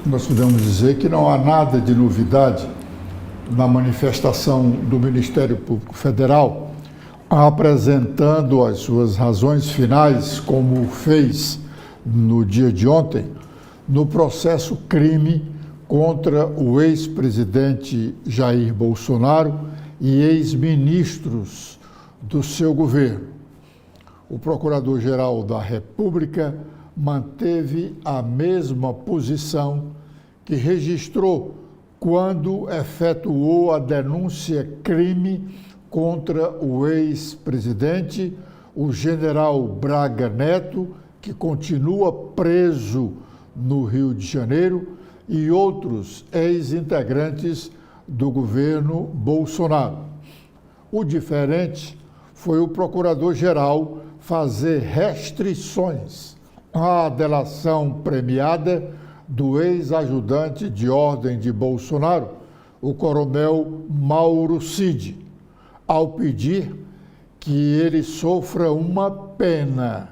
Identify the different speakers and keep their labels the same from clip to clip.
Speaker 1: Nós podemos dizer que não há nada de novidade na manifestação do Ministério Público Federal, apresentando as suas razões finais, como fez no dia de ontem, no processo crime contra o ex-presidente Jair Bolsonaro e ex-ministros do seu governo. O Procurador-Geral da República manteve a mesma posição que registrou quando efetuou a denúncia-crime contra o ex-presidente, o general Braga Neto, que continua preso no Rio de Janeiro, e outros ex-integrantes do governo Bolsonaro. O diferente foi o Procurador-Geral fazer restrições à delação premiada do ex-ajudante de ordem de Bolsonaro, o coronel Mauro Cid, ao pedir que ele sofra uma pena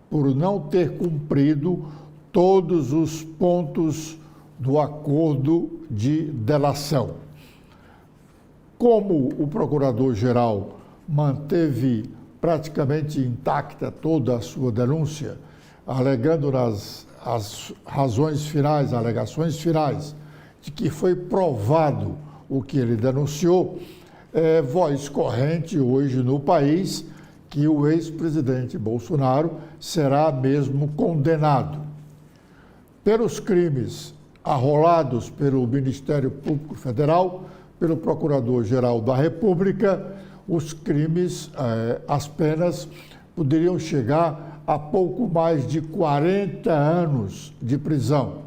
Speaker 1: por não ter cumprido todos os pontos do acordo de delação. Como o Procurador-Geral manteve praticamente intacta toda a sua denúncia, alegando as razões finais, alegações finais, de que foi provado o que ele denunciou, é voz corrente hoje no país que o ex-presidente Bolsonaro será mesmo condenado. Pelos crimes arrolados pelo Ministério Público Federal, pelo Procurador-Geral da República, os crimes, as penas poderiam chegar a pouco mais de 40 anos de prisão.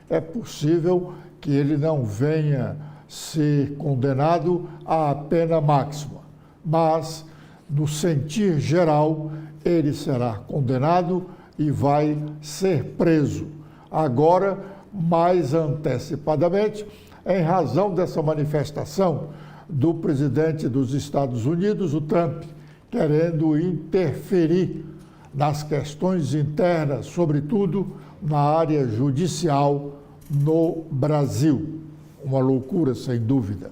Speaker 1: É possível que ele não venha ser condenado à pena máxima, mas, no sentir geral, ele será condenado e vai ser preso. Agora, mais antecipadamente, em razão dessa manifestação do presidente dos Estados Unidos, o Trump, querendo interferir nas questões internas, sobretudo na área judicial no Brasil. Uma loucura, sem dúvida.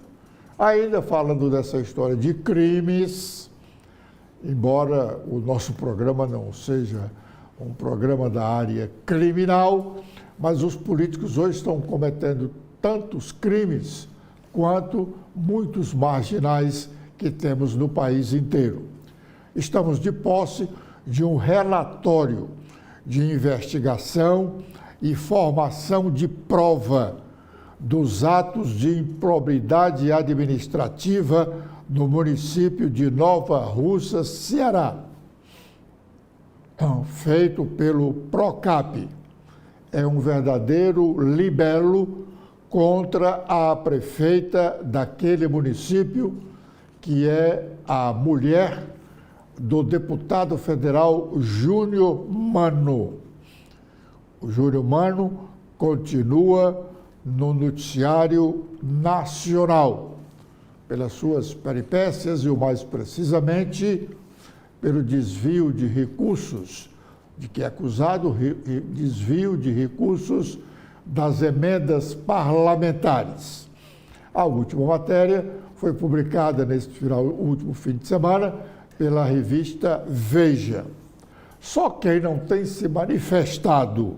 Speaker 1: Ainda falando dessa história de crimes, embora o nosso programa não seja um programa da área criminal, mas os políticos hoje estão cometendo tantos crimes quanto muitos marginais que temos no país inteiro. Estamos de posse de um relatório de investigação e formação de prova dos atos de improbidade administrativa no município de Nova Russas, Ceará, feito pelo PROCAP. É um verdadeiro libelo contra a prefeita daquele município, que é a mulher do deputado federal Júnior Mano. O Júnior Mano continua no noticiário nacional, pelas suas peripécias e, o mais precisamente, pelo desvio de recursos, de que é acusado desvio de recursos das emendas parlamentares. A última matéria foi publicada neste último fim de semana pela revista Veja. Só quem não tem se manifestado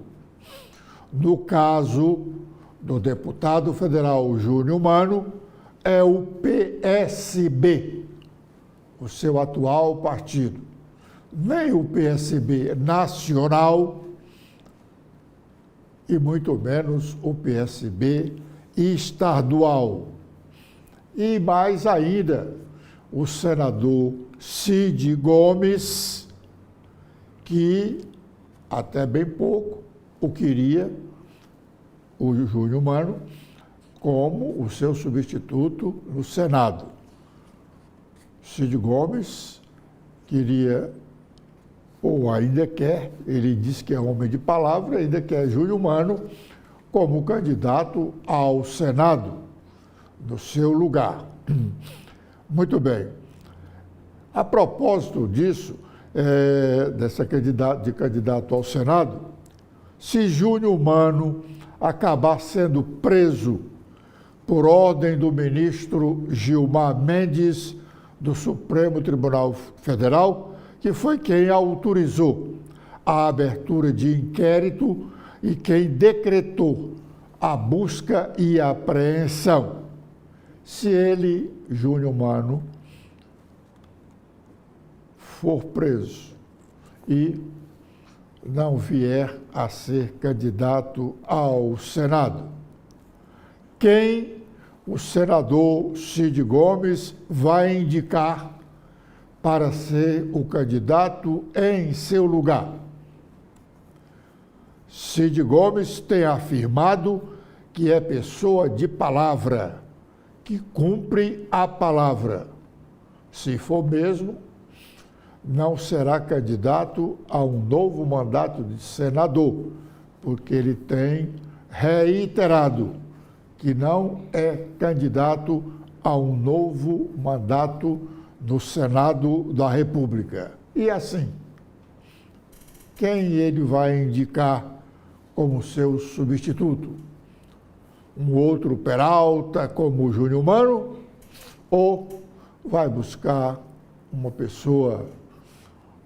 Speaker 1: no caso do deputado federal Júnior Mano é o PSB, o seu atual partido. Nem o PSB nacional e muito menos o PSB estadual. E mais ainda, o senador Cid Gomes, que até bem pouco o queria, o Júnior Mano, como o seu substituto no Senado. Cid Gomes queria, ou ainda quer, ele diz que é homem de palavra, ainda quer Júnior Mano como candidato ao Senado, no seu lugar. Muito bem. A propósito disso, de candidato ao Senado, se Júnior Mano acabar sendo preso por ordem do ministro Gilmar Mendes, do Supremo Tribunal Federal, que foi quem autorizou a abertura de inquérito e quem decretou a busca e a apreensão. Se ele, Júnior Mano, for preso e não vier a ser candidato ao Senado, quem o senador Cid Gomes vai indicar para ser o candidato em seu lugar? Cid Gomes tem afirmado que é pessoa de palavra, que cumpre a palavra. Se for mesmo, não será candidato a um novo mandato de senador, porque ele tem reiterado que não é candidato a um novo mandato no Senado da República. E assim, quem ele vai indicar como seu substituto? Um outro Peralta, como o Júnior Mano? Ou vai buscar uma pessoa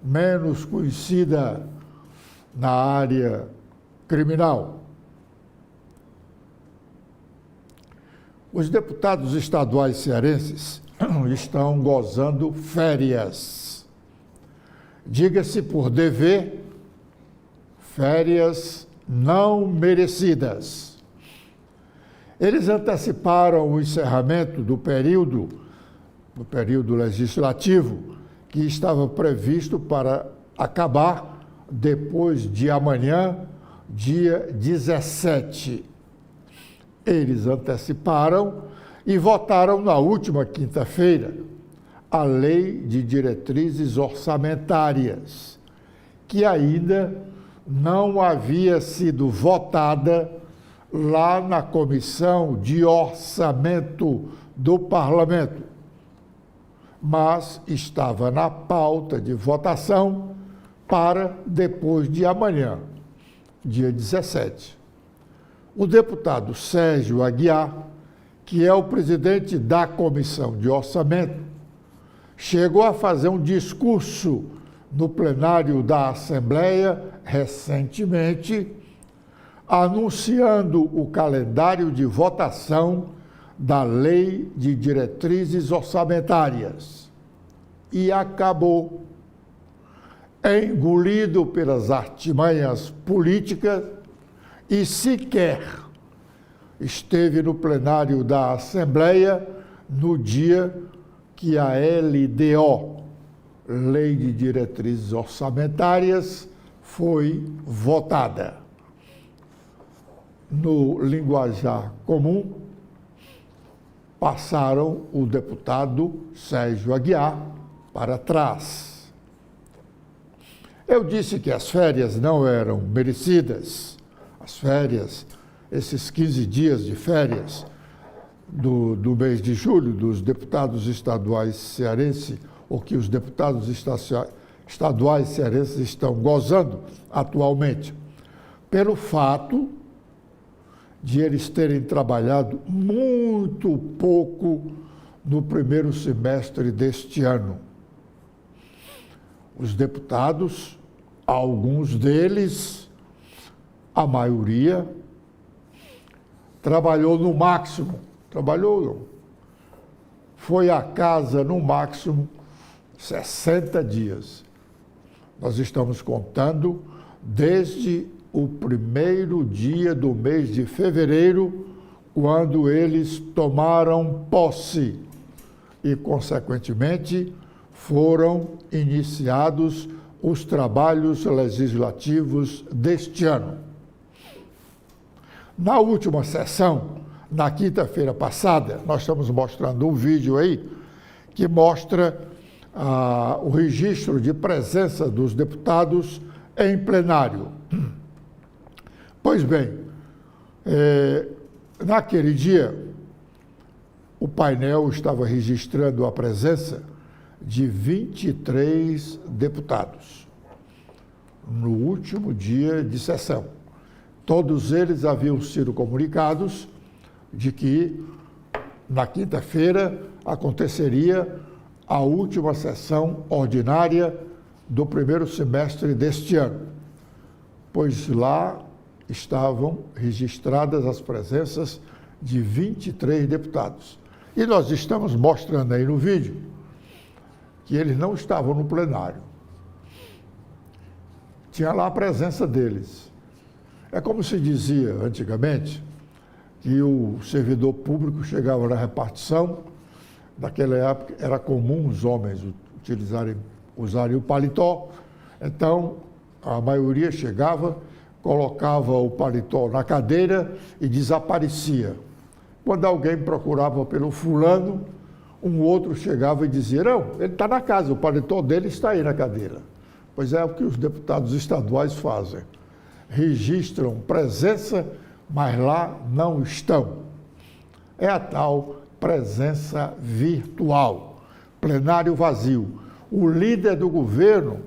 Speaker 1: menos conhecida na área criminal? Os deputados estaduais cearenses estão gozando férias. Diga-se por dever, férias não merecidas. Eles anteciparam o encerramento do período legislativo que estava previsto para acabar depois de amanhã, dia 17. Eles anteciparam e votaram na última quinta-feira a Lei de Diretrizes Orçamentárias, que ainda não havia sido votada lá na Comissão de Orçamento do Parlamento, mas estava na pauta de votação para depois de amanhã, dia 17. O deputado Sérgio Aguiar, que é o presidente da Comissão de Orçamento, chegou a fazer um discurso no plenário da Assembleia recentemente, anunciando o calendário de votação da Lei de Diretrizes Orçamentárias. E acabou, engolido pelas artimanhas políticas, e sequer esteve no plenário da Assembleia no dia que a LDO, Lei de Diretrizes Orçamentárias, foi votada. No linguajar comum, passaram o deputado Sérgio Aguiar para trás. Eu disse que as férias não eram merecidas. As férias, esses 15 dias de férias do mês de julho dos deputados estaduais cearenses, ou que os deputados estaduais cearenses estão gozando atualmente, pelo fato de eles terem trabalhado muito pouco no primeiro semestre deste ano. Os deputados, alguns deles, a maioria, trabalhou no máximo, foi a casa no máximo 60 dias. Nós estamos contando desde o primeiro dia do mês de fevereiro, quando eles tomaram posse e, consequentemente, foram iniciados os trabalhos legislativos deste ano. Na última sessão, na quinta-feira passada, nós estamos mostrando um vídeo aí que mostra o registro de presença dos deputados em plenário. Pois bem, naquele dia, o painel estava registrando a presença de 23 deputados, no último dia de sessão. Todos eles haviam sido comunicados de que na quinta-feira aconteceria a última sessão ordinária do primeiro semestre deste ano, pois lá estavam registradas as presenças de 23 deputados. E nós estamos mostrando aí no vídeo que eles não estavam no plenário. Tinha lá a presença deles. É como se dizia antigamente, que o servidor público chegava na repartição, naquela época era comum os homens usarem o paletó, então a maioria chegava, colocava o paletó na cadeira e desaparecia. Quando alguém procurava pelo fulano, um outro chegava e dizia, não, ele está na casa, o paletó dele está aí na cadeira. Pois é o que os deputados estaduais fazem. Registram presença, mas lá não estão. É a tal presença virtual, plenário vazio. O líder do governo,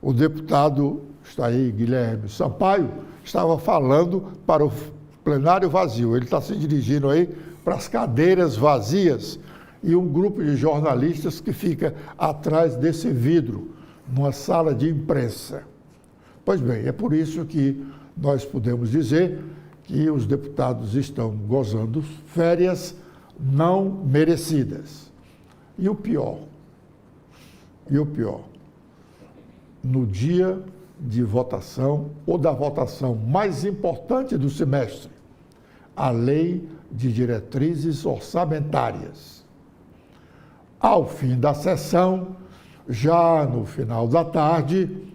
Speaker 1: o deputado, está aí, Guilherme Sampaio, estava falando para o plenário vazio. Ele está se dirigindo aí para as cadeiras vazias e um grupo de jornalistas que fica atrás desse vidro, numa sala de imprensa. Pois bem, é por isso que nós podemos dizer que os deputados estão gozando férias não merecidas. E o pior, no dia de votação, ou da votação mais importante do semestre, a Lei de Diretrizes Orçamentárias. Ao fim da sessão, já no final da tarde,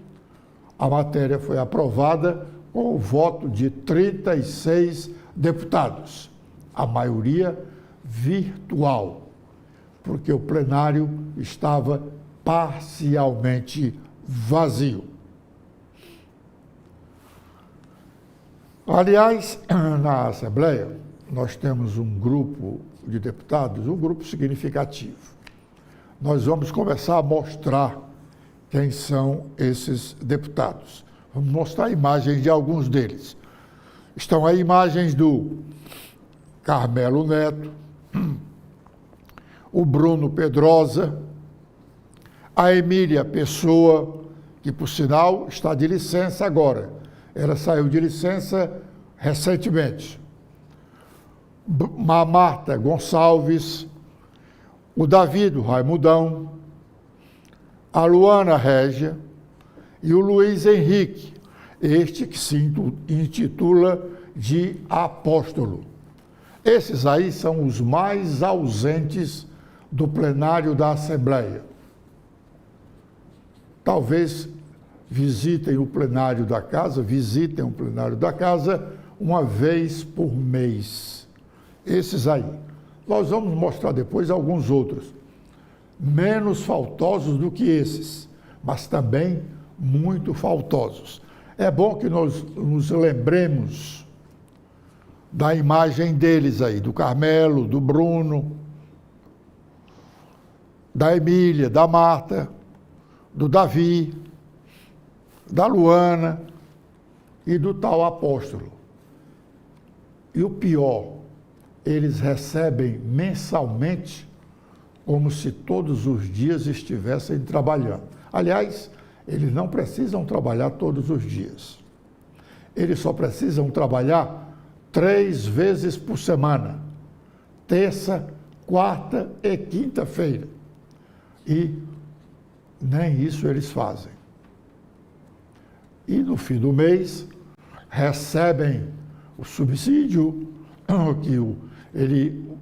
Speaker 1: a matéria foi aprovada com o voto de 36 deputados, a maioria virtual, porque o plenário estava parcialmente vazio. Aliás, na Assembleia, nós temos um grupo de deputados, um grupo significativo. Nós vamos começar a mostrar quem são esses deputados. Vamos mostrar imagens de alguns deles. Estão aí imagens do Carmelo Neto, o Bruno Pedrosa, a Emília Pessoa, que, por sinal, está de licença agora. Ela saiu de licença recentemente. A Marta Gonçalves, o Davi Raimundão, a Luana Régia e o Luiz Henrique, este que se intitula de apóstolo. Esses aí são os mais ausentes do plenário da Assembleia. Talvez visitem o plenário da casa uma vez por mês. Esses aí. Nós vamos mostrar depois alguns outros, menos faltosos do que esses, mas também muito faltosos. É bom que nós nos lembremos da imagem deles aí, do Carmelo, do Bruno, da Emília, da Marta, do Davi, da Luana e do tal apóstolo. E o pior, eles recebem mensalmente como se todos os dias estivessem trabalhando. Aliás, eles não precisam trabalhar todos os dias. Eles só precisam trabalhar 3 vezes por semana, terça, quarta e quinta-feira. E nem isso eles fazem. E no fim do mês, recebem o subsídio, que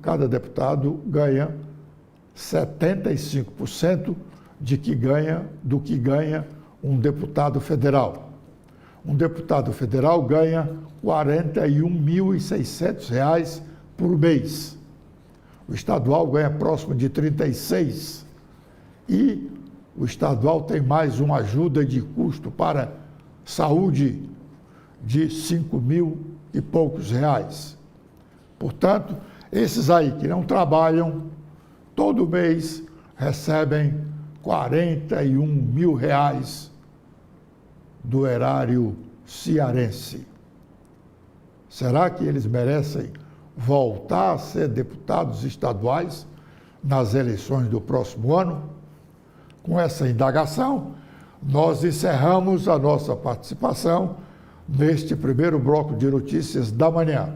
Speaker 1: cada deputado ganha 75% do que ganha um deputado federal. Um deputado federal ganha R$ 41.600 por mês. O estadual ganha próximo de 36. E o estadual tem mais uma ajuda de custo para saúde de 5.000 e poucos reais. Portanto, esses aí que não trabalham, todo mês recebem R$ 41.000 do erário cearense. Será que eles merecem voltar a ser deputados estaduais nas eleições do próximo ano? Com essa indagação, nós encerramos a nossa participação neste primeiro bloco de notícias da manhã.